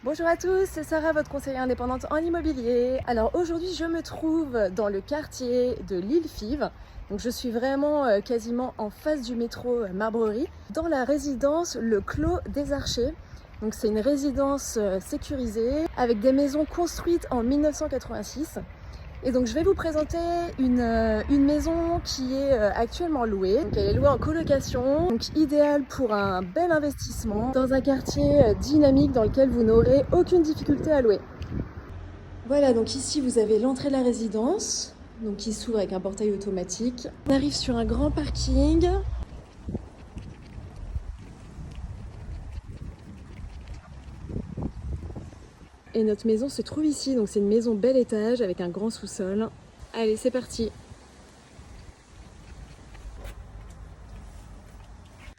Bonjour à tous, c'est Sarah, votre conseillère indépendante en immobilier. Alors aujourd'hui, je me trouve dans le quartier de l'Île-Five. Donc je suis vraiment quasiment en face du métro Marbrerie, dans la résidence Le Clos des Archers. Donc c'est une résidence sécurisée avec des maisons construites en 1986. Et donc je vais vous présenter une maison qui est actuellement louée. Donc elle est louée en colocation, donc idéale pour un bel investissement dans un quartier dynamique dans lequel vous n'aurez aucune difficulté à louer. Voilà, donc ici vous avez l'entrée de la résidence, donc qui s'ouvre avec un portail automatique. On arrive sur un grand parking. Et notre maison se trouve ici, donc c'est une maison bel étage avec un grand sous-sol. Allez, c'est parti.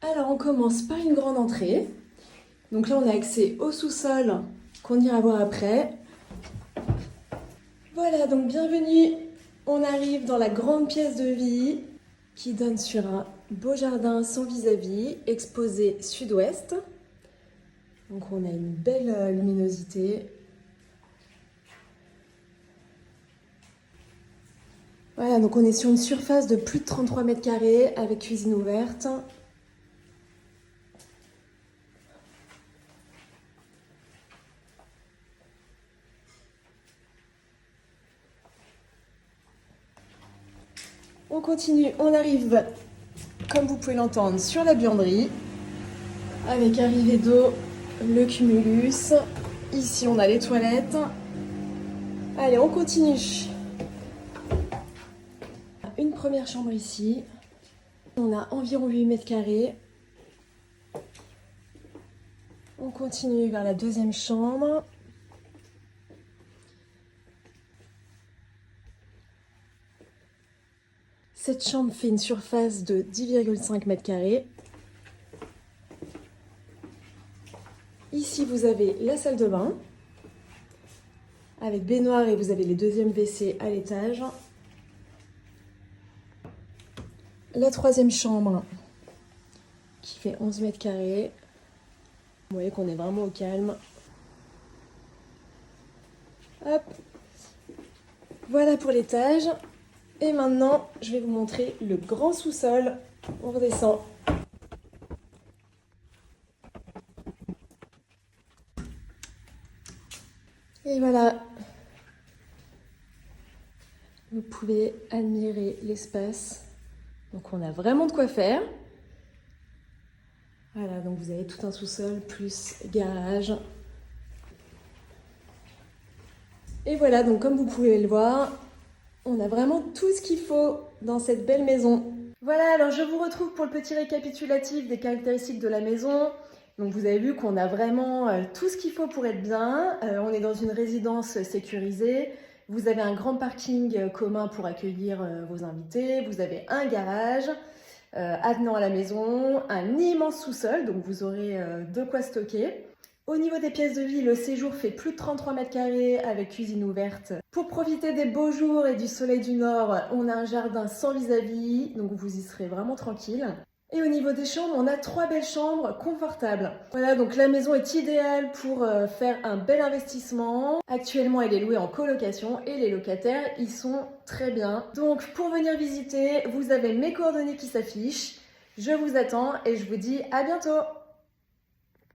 Alors on commence par une grande entrée. Donc là on a accès au sous-sol qu'on ira voir après. Voilà, donc bienvenue. On arrive dans la grande pièce de vie qui donne sur un beau jardin sans vis-à-vis, exposé sud-ouest. Donc on a une belle luminosité. Voilà, donc on est sur une surface de plus de 33 mètres carrés avec cuisine ouverte. On continue, on arrive, comme vous pouvez l'entendre, sur la buanderie, avec arrivée d'eau, le cumulus. Ici, on a les toilettes. Allez, on continue. Une première chambre ici. On a environ 8 mètres carrés. On continue vers la deuxième chambre. Cette chambre fait une surface de 10,5 mètres carrés. Ici, vous avez la salle de bain avec baignoire et vous avez les deuxièmes WC à l'étage. La troisième chambre qui fait 11 mètres carrés. Vous voyez qu'on est vraiment au calme. Hop. Voilà pour l'étage. Et maintenant, je vais vous montrer le grand sous-sol. On redescend. Et voilà. Vous pouvez admirer l'espace. Donc on a vraiment de quoi faire. Voilà, donc vous avez tout un sous-sol plus garage. Et voilà, donc comme vous pouvez le voir, on a vraiment tout ce qu'il faut dans cette belle maison. Voilà, alors je vous retrouve pour le petit récapitulatif des caractéristiques de la maison. Donc vous avez vu qu'on a vraiment tout ce qu'il faut pour être bien. On est dans une résidence sécurisée. Vous avez un grand parking commun pour accueillir vos invités. Vous avez un garage attenant à la maison, un immense sous-sol, donc vous aurez de quoi stocker. Au niveau des pièces de vie, le séjour fait plus de 33 mètres carrés avec cuisine ouverte. Pour profiter des beaux jours et du soleil du nord, on a un jardin sans vis-à-vis, donc vous y serez vraiment tranquille. Et au niveau des chambres, on a 3 belles chambres confortables. Voilà, donc la maison est idéale pour faire un bel investissement. Actuellement, elle est louée en colocation et les locataires, ils sont très bien. Donc pour venir visiter, vous avez mes coordonnées qui s'affichent. Je vous attends et je vous dis à bientôt.